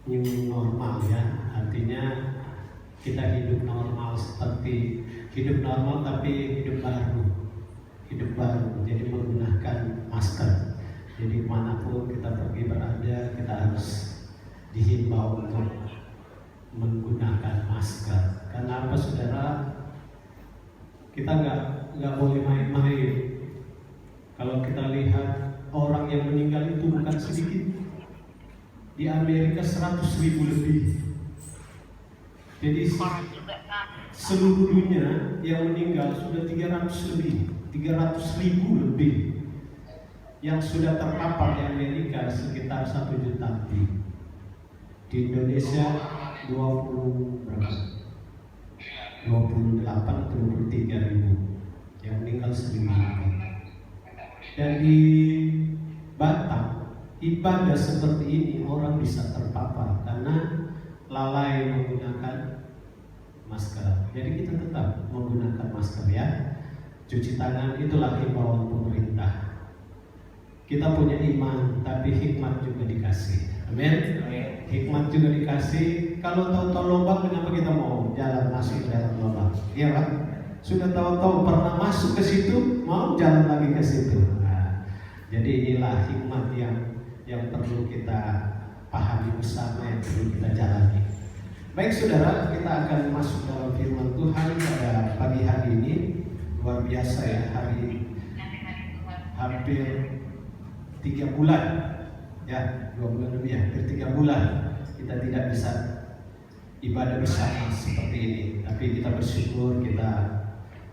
new normal ya, artinya kita hidup normal seperti hidup normal tapi hidup baru, jadi menggunakan masker. Jadi manapun kita pergi berada, kita harus dihimbau untuk menggunakan masker. Karena apa saudara? Kita nggak boleh main-main. Kalau kita lihat orang yang meninggal itu bukan sedikit. Di Amerika 100.000 lebih. Jadi seluruh dunia yang meninggal sudah 300.000 lebih. Yang sudah terpapar di Amerika sekitar 1 juta lebih. Di Indonesia 28 atau 23 ribu yang meninggal 1.000 lebih. Dan di Batam ibadah seperti ini orang bisa terpapar karena lalai menggunakan masker. Jadi kita tetap menggunakan masker ya. Cuci tangan itulah himbauan pemerintah. Kita punya iman, tapi hikmat juga dikasih. Amin. Hikmat juga dikasih. Kalau tahu-tahu lubang, kenapa kita mau jalan masuk ke dalam lubang? Iya kan? Sudah tahu-tahu pernah masuk ke situ, mau jalan lagi ke situ. Nah, jadi inilah hikmat yang perlu kita pahami bersama, yang perlu kita jalani. Baik saudara, kita akan masuk dalam firman Tuhan pada pagi hari ini. Luar biasa ya, hari hampir 3 bulan ya, 2 bulan lebih ya, hampir 3 bulan kita tidak bisa ibadah bersama seperti ini. Tapi kita bersyukur kita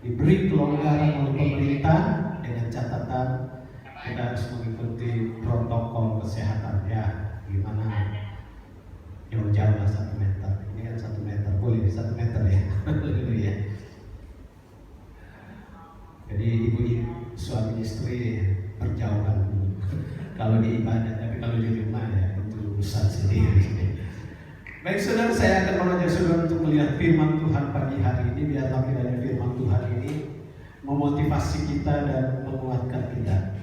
diberi kelonggaran oleh pemerintah dengan catatan kita harus mengikuti protokol kesehatan ya. Gimana jauh-jauh lah 1 meter, ini kan 1 meter, boleh 1 meter ya. Ya. Jadi ibu suami istri berjauhan kalau di ibadah, tapi kalau di rumah ya itu urusan sendiri. Baik saudara, saya akan mengajak saudara untuk melihat firman Tuhan pagi hari ini. Biarlah kiranya firman Tuhan ini memotivasi kita dan menguatkan kita.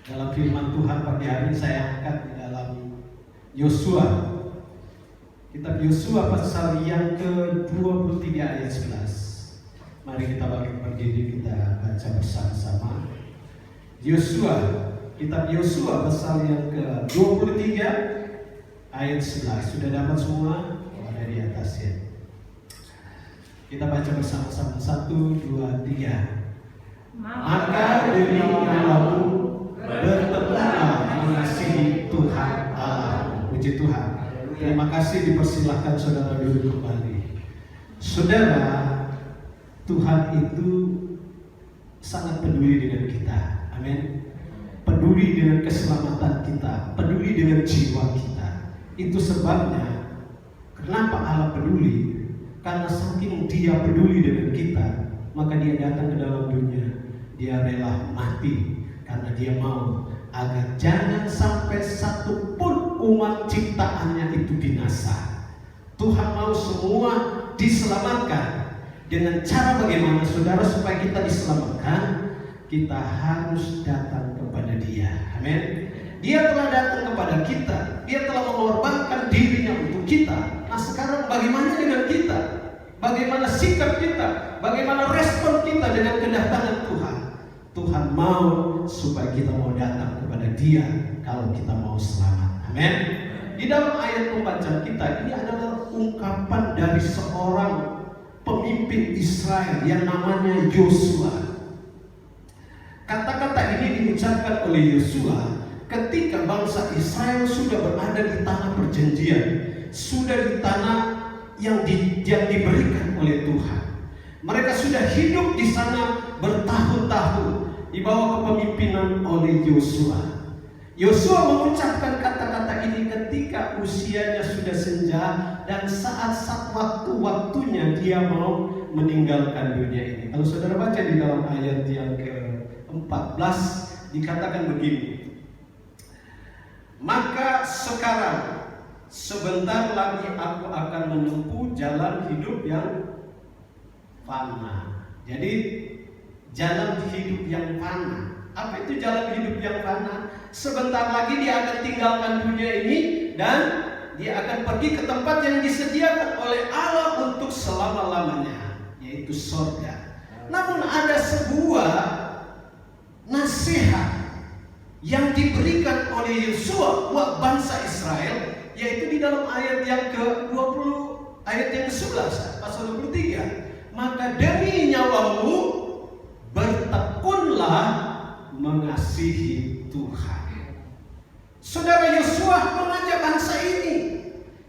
Dalam firman Tuhan pagi hari ini saya angkat di dalam Yosua. Kitab Yosua pasal yang ke-23 ayat 11. Mari kita berdiri, kita baca bersama-sama. Yosua, kitab Yosua pasal yang ke-23 ayat 11. Sudah dapat semua? Ada di atas ya. Kita baca bersama-sama. 1, 2, 3. Maka demi namamu berteguhlah mengasihi Tuhan Allah. Puji Tuhan. Terima kasih, dipersilahkan saudara duduk kembali. Saudara, Tuhan itu sangat peduli dengan kita. Amin. Peduli dengan keselamatan kita, peduli dengan jiwa kita. Itu sebabnya kenapa Allah peduli? Karena saking Dia peduli dengan kita, maka Dia datang ke dalam dunia. Dia rela mati karena Dia mau agar jangan sampai satu pun umat ciptaannya itu binasa. Tuhan mau semua diselamatkan. Dengan cara bagaimana saudara supaya kita diselamatkan? Kita harus datang kepada Dia. Amin. Dia telah datang kepada kita. Dia telah mengorbankan dirinya untuk kita. Nah sekarang bagaimana dengan kita? Bagaimana sikap kita? Bagaimana respon kita dengan kedatangan Tuhan? Tuhan mau supaya kita mau datang kepada Dia kalau kita mau selamat. Amin. Di dalam ayat pembacaan kita ini adalah ungkapan dari seorang pemimpin Israel yang namanya Yosua. Kata-kata ini diucapkan oleh Yosua ketika bangsa Israel sudah berada di tanah perjanjian, sudah di tanah yang diberikan oleh Tuhan. Mereka sudah hidup di sana bertahun-tahun di bawah kepemimpinan oleh Yosua. Yosua mengucapkan kata-kata ini ketika usianya sudah senja dan saat waktu-waktunya dia mau meninggalkan dunia ini. Kalau saudara baca di dalam ayat yang ke-14 dikatakan begini. Maka sekarang sebentar lagi aku akan menempuh jalan hidup yang fana. Jadi jalan hidup yang fana. Apa itu jalan hidup yang fana? Sebentar lagi dia akan tinggalkan dunia ini dan dia akan pergi ke tempat yang disediakan oleh Allah untuk selama-lamanya, yaitu surga. Namun ada sebuah nasihat yang diberikan oleh Yosua buat bangsa Israel, yaitu di dalam ayat yang ke-20, ayat yang ke-11 pasal 23. Maka demi nyawamu bertekunlah mengasihi Tuhan. Saudara, Yosua mengajak bangsa ini,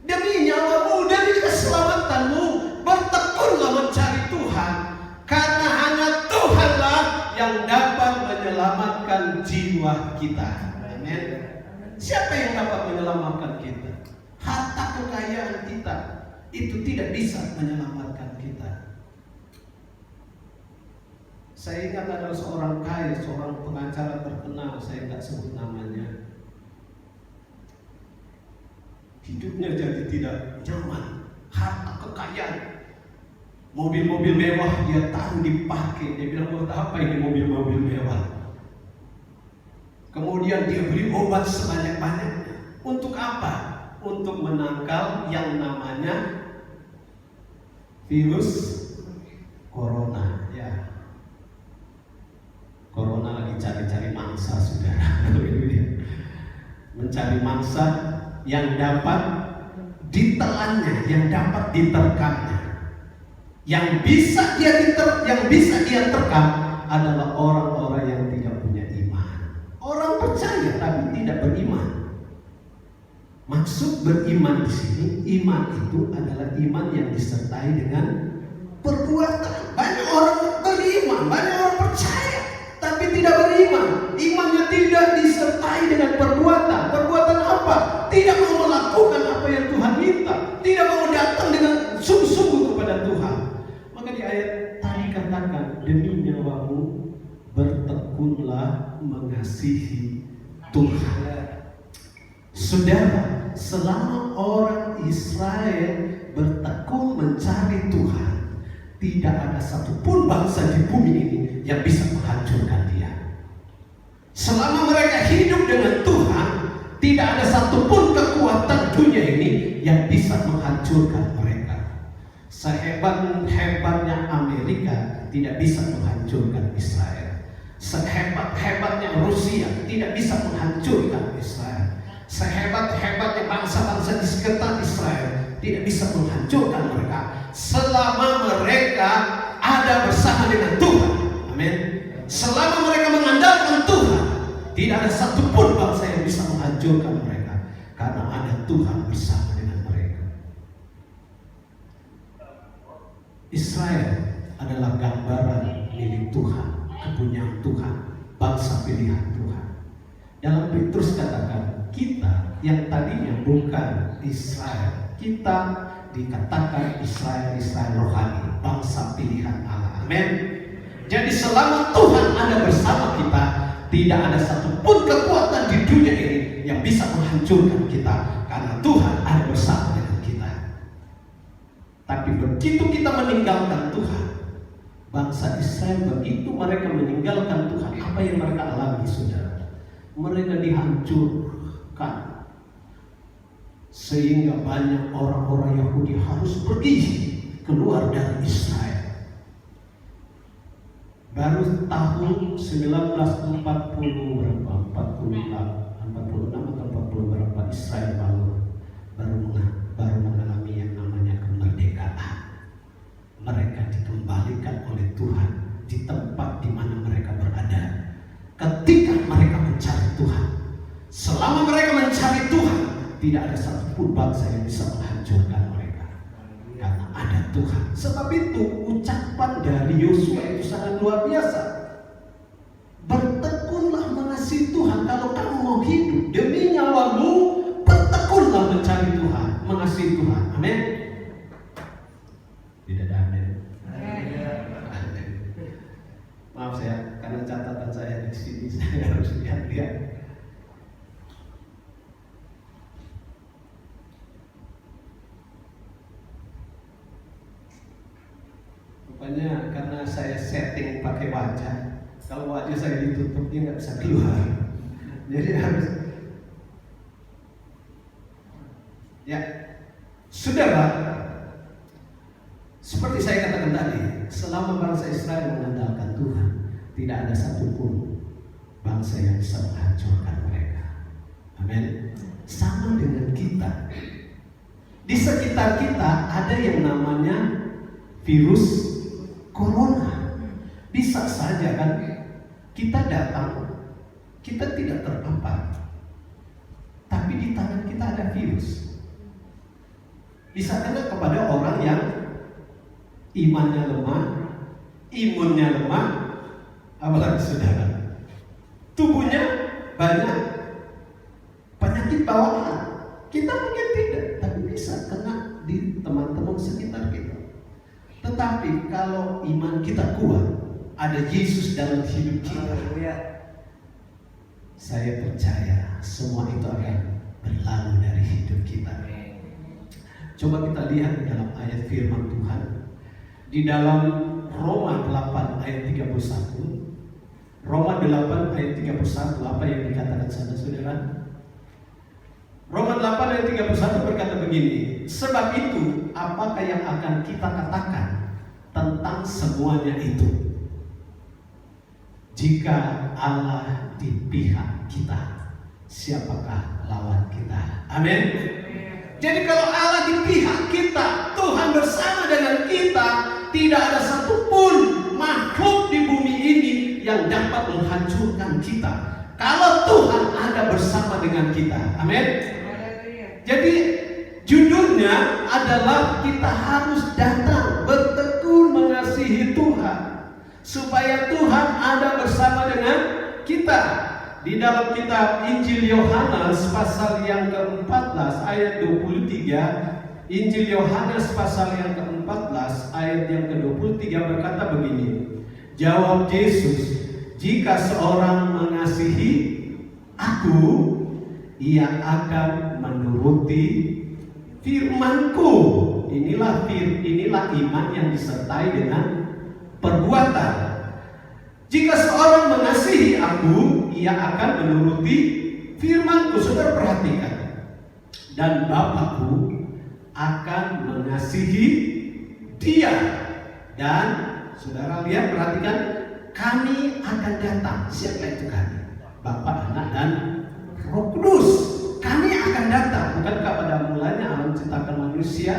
demi nyawamu, demi keselamatanmu, bertekunlah mencari Tuhan, karena hanya Tuhanlah yang dapat menyelamatkan jiwa kita. Amin. Siapa yang dapat menyelamatkan kita? Harta kekayaan kita itu tidak bisa menyelamatkan kita. Saya ingat ada seorang kaya, seorang pengacara terkenal, saya tidak sebut namanya. Hidupnya jadi tidak nyaman, harta kekayaan, mobil-mobil mewah dia taruh dipakai. Dia bilang, buat apa ini mobil-mobil mewah? Kemudian dia beli obat sebanyak-banyaknya. Untuk apa? Untuk menangkal yang namanya virus corona. Ya, corona lagi cari-cari mangsa, saudara. Mencari mangsa yang dapat ditelannya, yang dapat diterkamnya. Yang bisa dia terkam adalah orang-orang yang tidak punya iman. Orang percaya tapi tidak beriman. Maksud beriman di sini, iman itu adalah iman yang disertai dengan perbuatan. Banyak orang beriman, banyak orang percaya tapi tidak beriman. Imannya tidak disertai dengan perbuatan. Perbuatan apa? Tidak mau melakukan apa yang Tuhan minta, tidak mau datang dengan sungguh-sungguh kepada Tuhan. Maka di ayat tadi katakan, demi nyawamu bertekunlah mengasihi Tuhan. Saudara, selama orang Israel bertekun mencari Tuhan, tidak ada satupun bangsa di bumi ini yang bisa menghancurkan dia. Selama mereka hidup dengan Tuhan, tidak ada satupun kekuatan dunia ini yang bisa menghancurkan mereka. Sehebat-hebatnya Amerika tidak bisa menghancurkan Israel. Sehebat-hebatnya Rusia tidak bisa menghancurkan Israel. Sehebat-hebatnya bangsa-bangsa di sekitar Israel tidak bisa menghancurkan mereka selama mereka ada bersama dengan Tuhan. Amin. Selama mereka mengandalkan Tuhan, tidak ada satupun bangsa yang bisa menghancurkan mereka, karena ada Tuhan bersama dengan mereka. Israel adalah gambaran milik Tuhan, kepunyaan Tuhan, bangsa pilihan Tuhan. Dalam Petrus katakan, kita yang tadinya bukan Israel, kita dikatakan Israel rohani, bangsa pilihan Allah. Amin. Jadi selama Tuhan ada bersama kita, tidak ada satupun kekuatan di dunia ini yang bisa menghancurkan kita, karena Tuhan ada bersama dengan kita. Tapi begitu kita meninggalkan Tuhan, bangsa Israel begitu mereka meninggalkan Tuhan, apa yang mereka alami, saudara? Mereka dihancurkan, sehingga banyak orang-orang Yahudi harus pergi keluar dari Israel. Baru tahun 1940 berapa, 46 atau 40 berapa, Israel baru mengalami yang namanya kemerdekaan. Mereka dikembalikan oleh Tuhan di tempat di mana mereka berada. Ketika mereka mencari Tuhan, selama mereka mencari Tuhan, tidak ada satupun bangsa yang bisa menghancurkan mereka, karena ada Tuhan. Sebab itu ucapan dari Yosua itu sangat luar biasa. Bertekunlah mengasihi Tuhan. Kalau kamu mau hidup demi nyawamu, bertekunlah mencari Tuhan, mengasihi Tuhan. Amin. Tidak ada amin. Maaf saya, karena catatan saya di sini saya harus lihat-lihat. Rupanya karena saya setting pakai wajah, kalau wajah saya ditutup dia nggak bisa keluar. Jadi harus Ya, saudara, seperti saya katakan tadi, selama bangsa Israel mengandalkan Tuhan, tidak ada satupun bangsa yang bisa menghancurkan mereka. Amin. Sama dengan kita. Di sekitar kita ada yang namanya virus corona. Bisa saja kan kita datang, kita tidak terpapar, tapi di tangan kita ada virus. Bisa kena kepada orang yang imannya lemah, imunnya lemah, apalagi saudara, tubuhnya banyak penyakit bawaan. Kita mungkin tidak, tapi bisa kena di teman-teman sekitar kita. Tetapi kalau iman kita kuat, ada Yesus dalam hidup kita, saya percaya semua itu akan berlalu dari hidup kita. Coba kita lihat dalam ayat firman Tuhan di dalam Roma 8 ayat 31. Roma 8 ayat 31, apa yang dikatakan sana saudara? Roma 8 ayat 31 berkata begini, sebab itu apakah yang akan kita katakan tentang semuanya itu? Jika Allah di pihak kita, siapakah lawan kita? Amin. Jadi kalau Allah di pihak kita, Tuhan bersama dengan kita, tidak ada satupun makhluk di bumi ini yang dapat menghancurkan kita. Kalau Tuhan ada bersama dengan kita. Amin. Jadi judulnya adalah kita harus datang bertekun mengasihi Tuhan, supaya Tuhan ada bersama dengan kita. Di dalam kitab Injil Yohanes pasal yang ke-14 ayat 23, Injil Yohanes pasal yang ke-14 ayat yang ke-23 berkata begini, jawab Yesus, jika seorang mengasihi aku, ia akan menuruti firman-Ku. Inilah iman yang disertai dengan perbuatan. Jika seorang mengasihi aku, ia akan menuruti firman-Ku. Saudara perhatikan. Dan Bapakku akan mengasihi dia. Dan saudara lihat, perhatikan, kami akan datang. Siapa itu kami? Bapa, Anak, dan Roh Kudus. Kami akan datang. Bukankah pada mulanya Allah menciptakan manusia?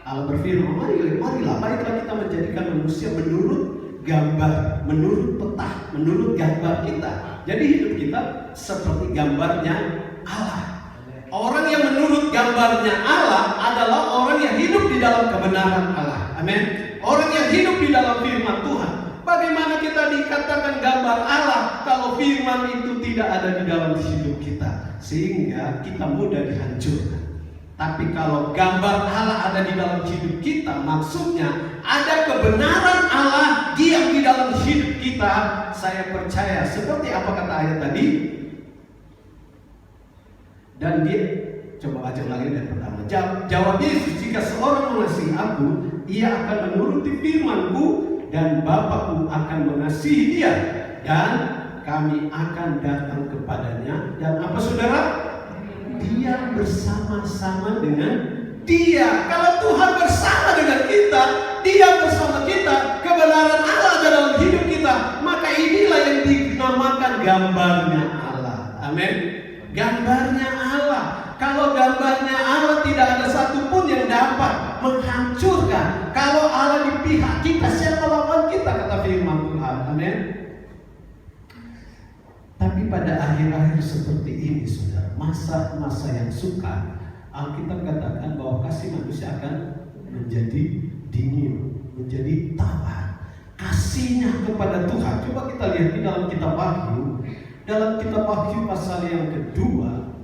Allah berfirman, marilah, baiklah kita menjadikan manusia menurut gambar, menurut peta, menurut gambar kita. Jadi hidup kita seperti gambarnya Allah. Orang yang menurut gambarnya Allah adalah orang yang hidup di dalam kebenaran Allah. Amin. Orang yang hidup di dalam firman Tuhan. Bagaimana kita dikatakan gambar Allah kalau firman itu tidak ada di dalam hidup kita, sehingga kita mudah dihancurkan. Tapi kalau gambar Allah ada di dalam hidup kita, maksudnya ada kebenaran Allah diam di dalam hidup kita. Saya percaya seperti apa kata ayat tadi. Dan dia, coba baca lagi dari pertama. Jawab Yesus, jika seorang mengasihi aku, ia akan menuruti firman-Ku, dan Bapakku akan mengasihi dia, dan kami akan datang kepadanya. Dan apa saudara? Dia bersama-sama dengan dia. Kalau Tuhan bersama dengan kita, dia bersama kita, kebenaran Allah ada dalam hidup kita, maka inilah yang dinamakan gambarnya Allah. Amin. Gambarnya Allah. Kalau gambarnya Allah, tidak ada satupun yang dapat menghancurkan. Kalau Allah di pihak kita, siapa lawan kita, kata firman Tuhan. Amin. Tapi pada akhir-akhir seperti ini, saudara, masa-masa yang sukar, Alkitab katakan bahwa kasih manusia akan menjadi dingin, menjadi tawar. Kasihnya kepada Tuhan. Coba kita lihat di dalam kitab Wahyu. Dalam kitab Wahyu pasal yang kedua,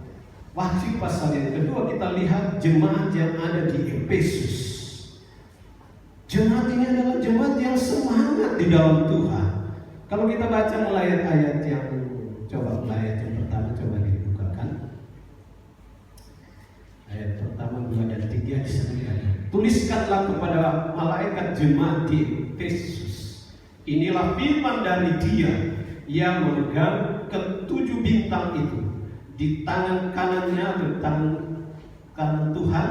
Wahyu pasal yang kedua, kita lihat jemaat yang ada di Efesus. Jemaat ini adalah jemaat yang semangat di dalam Tuhan. Kalau kita baca mulai ayat yang ayat yang pertama, coba dibukakan. Ayat pertama, 2 dan 3 disebutkan. Tuliskanlah kepada malaikat jemaat di Efesus, inilah firman dari Dia yang memegang ketujuh bintang itu. Di tangan kanannya, di tangan kanan Tuhan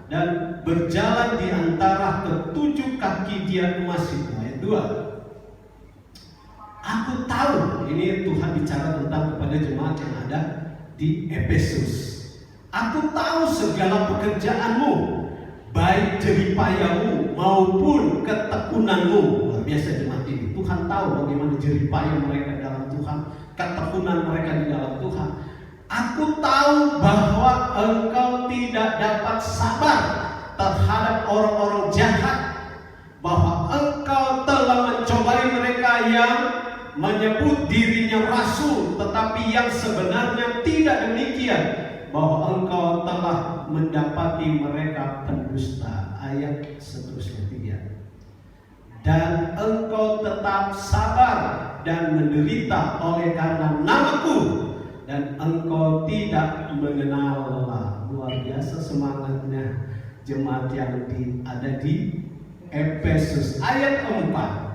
dan berjalan di antara ketujuh kaki Dia emas itu. Ayat 2. Aku tahu, ini Tuhan bicara tentang kepada jemaat yang ada di Efesus. Aku tahu segala pekerjaanmu, baik jeripayamu maupun ketekunanmu. Luar biasa jemaat ini. Tuhan tahu bagaimana jeripaya mereka dalam Tuhan, ketekunan mereka di dalam Tuhan. Aku tahu bahwa engkau tidak dapat sabar terhadap orang-orang jahat, bahwa engkau telah mencobai mereka yang menyebut dirinya rasul, tetapi yang sebenarnya tidak demikian, bahwa engkau telah mendapati mereka pendusta. Ayat seterusnya 3. Dan engkau tetap sabar dan menderita oleh karena namaku, dan engkau tidak mengenal lelah. Luar biasa semangatnya jemaat yang ada di Efesus. Ayat 4.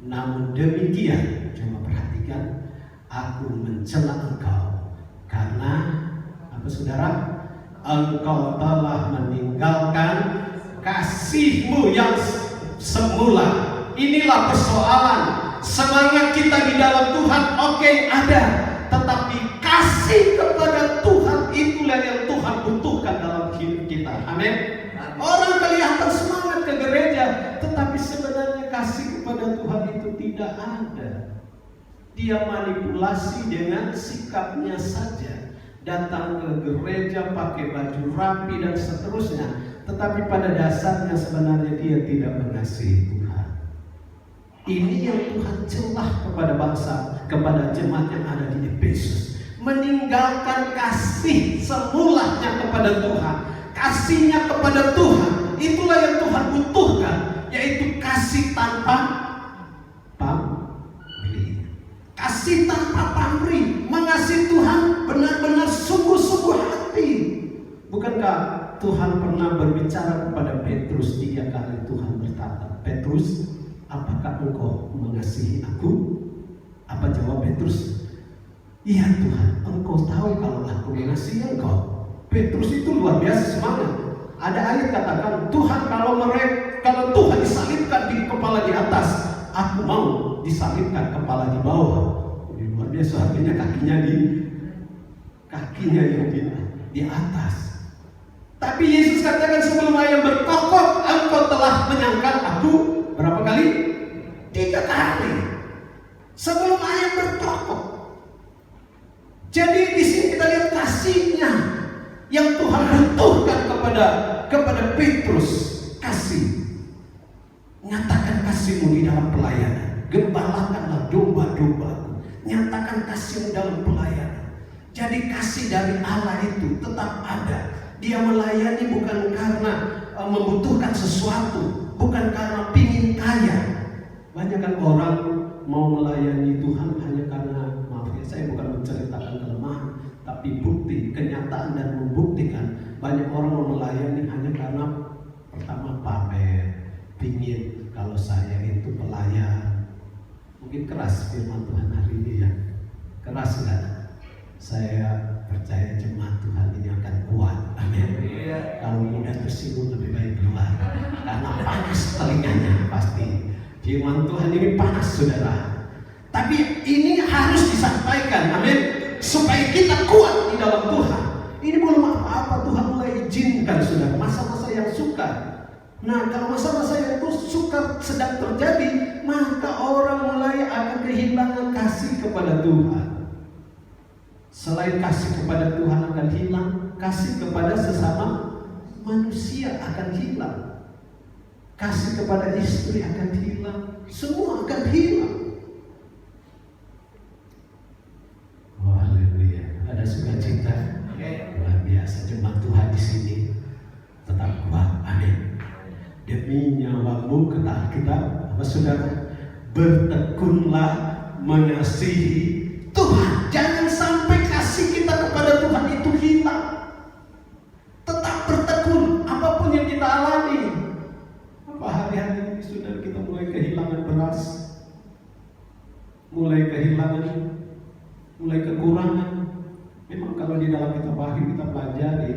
Namun demikian, coba perhatikan, aku mencela engkau karena apa saudara? Engkau telah meninggalkan kasihmu yang semula. Inilah persoalan. Semangat kita di dalam Tuhan oke, ada, tetapi kasih kepada Tuhan itulah yang Tuhan butuhkan dalam hidup kita. Amin. Orang kelihatan semangat ke gereja, tetapi sebenarnya kasih kepada Tuhan itu tidak ada. Dia manipulasi dengan sikapnya saja. Datang ke gereja pakai baju rapi dan seterusnya, tetapi pada dasarnya sebenarnya dia tidak mengasihi Tuhan. Ini yang Tuhan celah kepada bangsa, kepada jemaat yang ada di Efesus. Meninggalkan kasih semulanya kepada Tuhan, kasihnya kepada Tuhan, itulah yang Tuhan butuhkan, yaitu kasih tanpa pamrih. Kasih tanpa pamrih, mengasihi Tuhan benar-benar sungguh-sungguh hati. Bukankah Tuhan pernah berbicara kepada Petrus 3 kali? Tuhan berkata, Petrus, apakah engkau mengasihi aku? Apa jawab Petrus? Iya Tuhan, engkau tahu kalau aku mengasihi engkau. Petrus itu luar biasa semangat. Ada ayat katakan, Tuhan kalau Tuhan disalibkan di kepala di atas, aku mau disalibkan kepala di bawah. Luar biasa, artinya kakinya yang di atas. Tapi Yesus katakan sebelum ayam berkokok, engkau telah menyangkal aku berapa kali? 3 kali. Sebelum ayam berkokok. Jadi di sini kita lihat kasihnya yang Tuhan butuhkan kepada Petrus. Kasih. Nyatakan kasihmu di dalam pelayanan. Gembalakanlah domba-dombaku. Nyatakan kasihmu dalam pelayanan. Jadi kasih dari Allah itu tetap ada. Dia melayani bukan karena membutuhkan sesuatu, bukan karena pingin kaya. Banyak kan orang mau melayani Tuhan hanya karena, maaf ya, saya bukan menceritakan kelemahan, tapi bukti, kenyataan dan membuktikan. Banyak orang mau melayani hanya karena pertama pamer, pingin kalau saya itu pelayan. Mungkin keras firman Tuhan hari ini ya, keras enggak? Saya percaya jemaat Tuhan ini akan kuat. Amin. Kalau mudah tersinggung lebih baik keluar, karena panas telinganya pasti. Firman Tuhan ini panas saudara. Tapi ini harus disampaikan, amin, supaya kita kuat di dalam Tuhan. Ini belum apa-apa Tuhan mulai izinkan saudara masa-masa yang sukar. Nah, kalau masa-masa yang sukar sedang terjadi, maka orang mulai akan kehilangan kasih kepada Tuhan. Selain kasih kepada Tuhan akan hilang, kasih kepada sesama manusia akan hilang. Kasih kepada istri akan hilang, semua akan hilang. Oh, haleluya. Ada sukacita. Luar biasa jemaat Tuhan di sini. Tetap kuat. Amin. Demi nyawamu kata Alkitab, apa saudara? Bertekunlah mengasihi Tuhan. Jangan sampai kasih kita kepada Tuhan itu hilang. Tetap bertekun apapun yang kita alami. Apa hari-hari ini saudara kita mulai kehilangan beras, mulai kekurangan. Memang kalau di dalam kalau kita pahami, kita pelajari,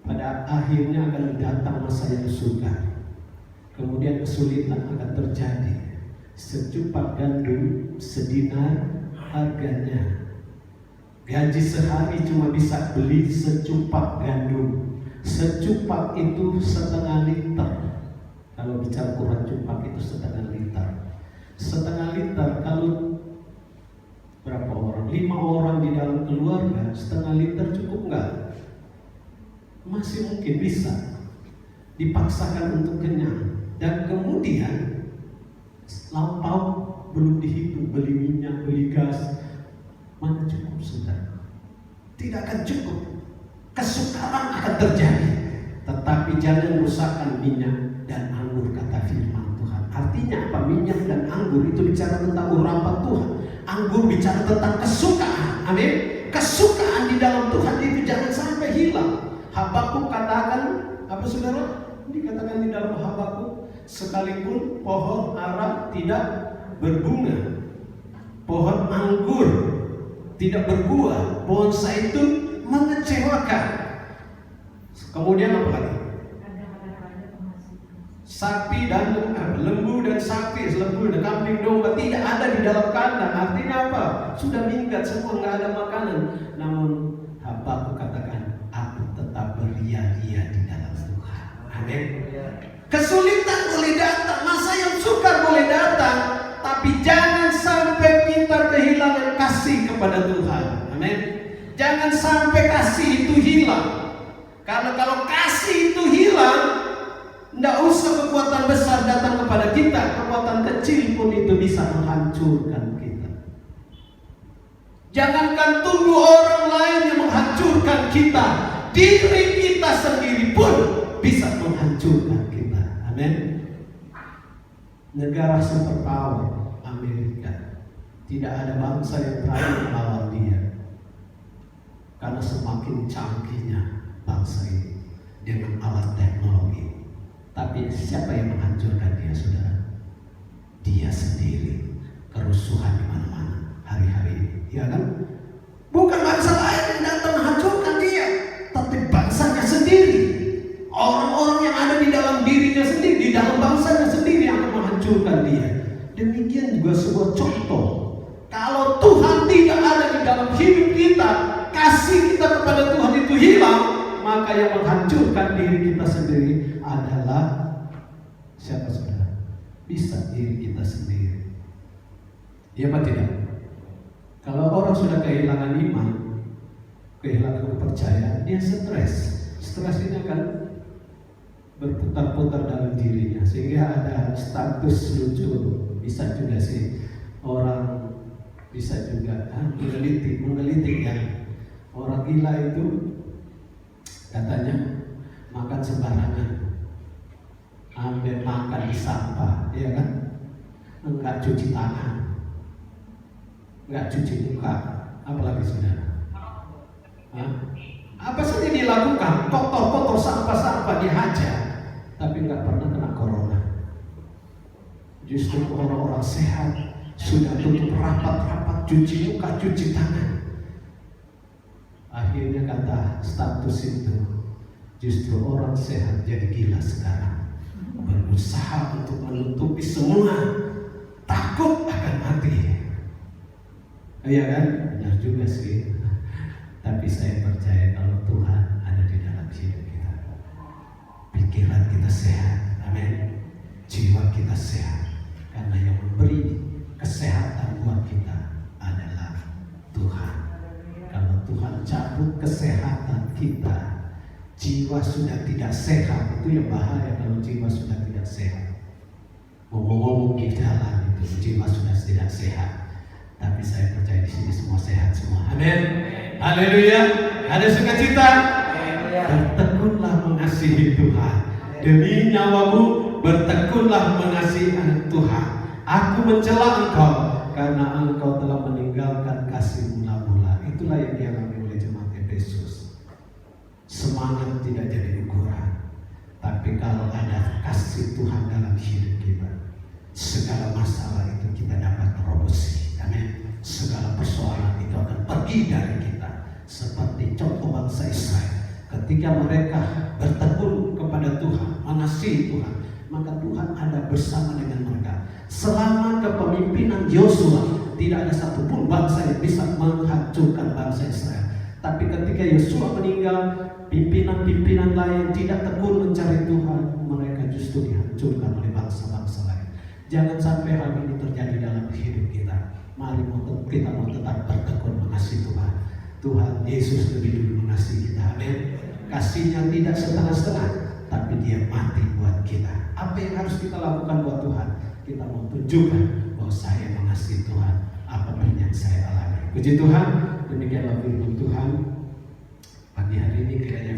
pada akhirnya akan datang masa yang sukar. Kemudian kesulitan akan terjadi. Secupak gandum sedinar harganya. Gaji sehari cuma bisa beli secupak gandum. Secupak itu setengah liter. Kalau bicara ukuran cupak itu setengah liter. Setengah liter kalau berapa orang? 5 orang di dalam keluarga, setengah liter cukup nggak? Masih mungkin bisa. Dipaksakan untuk kenyang. Dan kemudian lampau belum dihitung, beli minyak, beli gas, mana cukup sudah? Tidak akan cukup. Kesukaran akan terjadi. Tetapi jangan rusakkan minyak dan anggur, kata firman Tuhan. Artinya apa? Minyak dan anggur itu bicara tentang urapan Tuhan. Anggur bicara tentang kesukaan. Amin. Kesukaan di dalam Tuhan itu jangan sampai hilang. Habakuk katakan apa, saudara? Dikatakan di dalam Habakuk, sekalipun pohon ara tidak berbunga, pohon anggur tidak berbuah, pohon zaitun mengecewakan. Kemudian apa lagi? Sapi dan lembu dan sapi, lembu dan kambing domba tidak ada di dalam kandang. Artinya apa? Sudah minggat semua, nggak ada makanan. Namun Habakuk katakan, aku tetap beria-ria di dalam Tuhan. Amin. Kesulitan boleh datang, masa yang sukar boleh datang, tapi jangan sampai kita kehilangan kasih kepada Tuhan. Amin. Jangan sampai kasih itu hilang. Karena kalau kasih itu hilang, tidak usah kekuatan besar datang kepada kita, kekuatan kecil pun itu bisa menghancurkan kita. Jangankan tunggu orang lain yang menghancurkan kita, diri kita sendiri pun bisa menghancurkan kita. Amin. Negara superpower Amerika, tidak ada bangsa yang berani melawan dia, karena semakin canggihnya bangsa ini dengan alat teknologi. Tapi siapa yang menghancurkan dia, saudara? Dia sendiri. Kerusuhan di mana-mana hari-hari ini, ya kan? Bukan bangsa lain yang datang menghancurkan dia, tapi bangsanya sendiri. Orang-orang yang ada di dalam dirinya sendiri, di dalam bangsanya sendiri yang akan menghancurkan dia. Demikian juga sebuah contoh. Kalau Tuhan tidak ada di dalam hidup kita, kasih kita kepada Tuhan itu hilang, maka yang menghancurkan diri kita sendiri adalah siapa, saudara? Bisa diri kita sendiri. Iya apa tidak? Kalau orang sudah kehilangan iman, kehilangan kepercayaan, dia stres. Stres ini akan berputar-putar dalam dirinya, sehingga ada status lucu. Bisa juga sih orang bisa juga menggelitik ya. Orang gila itu katanya makan sembarangan, ambil makan di sampah, ya kan? Enggak cuci tangan, enggak cuci muka, apalagi saudara? Apa saja dilakukan, kotor-kotor, sampah-sampah dihajar, tapi enggak pernah kena corona. Justru orang-orang sehat sudah tutup rapat-rapat, cuci muka, cuci tangan. Akhirnya kata status itu, justru orang sehat jadi gila sekarang, berusaha untuk menutupi semua, takut akan mati. Iya kan? Benar juga sih. Tapi saya percaya kalau Tuhan ada di dalam hidup kita, pikiran kita sehat, amin. Jiwa kita sehat, karena yang memberi kesehatan buat kita adalah Tuhan. Kalau Tuhan cabut kesehatan kita, jiwa sudah tidak sehat. Itu yang bahaya kalau jiwa sudah tidak sehat. Ngomong-ngomong di jalan itu jiwa sudah tidak sehat. Tapi saya percaya di sini semua sehat semua. Amin. Haleluya. Ada sukacita. Bertekunlah mengasihi Tuhan. Demi nyawamu bertekunlah mengasihi Tuhan. Aku mencela engkau karena engkau telah meninggalkan kasih mula-mula. Itulah yang dialami oleh jemaat Efesus. Semangat tidak jadi ukuran, tapi kalau ada kasih Tuhan dalam hidup kita, segala masalah itu kita dapat terobosi. Amin. Segala persoalan itu akan pergi dari kita. seperti contoh bangsa Israel. Ketika mereka bertekun kepada Tuhan, mengasihi Tuhan, maka Tuhan ada bersama dengan mereka. Selama kepemimpinan Yosua, tidak ada satupun bangsa yang bisa menghancurkan bangsa Israel. Tapi ketika Yosua meninggal, pimpinan-pimpinan lain tidak tekun mencari Tuhan, mereka justru dihancurkan oleh bangsa-bangsa lain. Jangan sampai hal ini terjadi dalam hidup kita. Mari kita mau tetap bertekun mengasihi Tuhan. Tuhan Yesus lebih dulu mengasihi kita. Amin. Kasihnya tidak setengah-setengah, tapi dia mati buat kita. Apa yang harus kita lakukan buat Tuhan? Kita mau tunjukkan bahwa saya mengasihi Tuhan, apapun yang saya alami. Puji Tuhan, demikianlah firman Tuhan pagi hari ini kiranya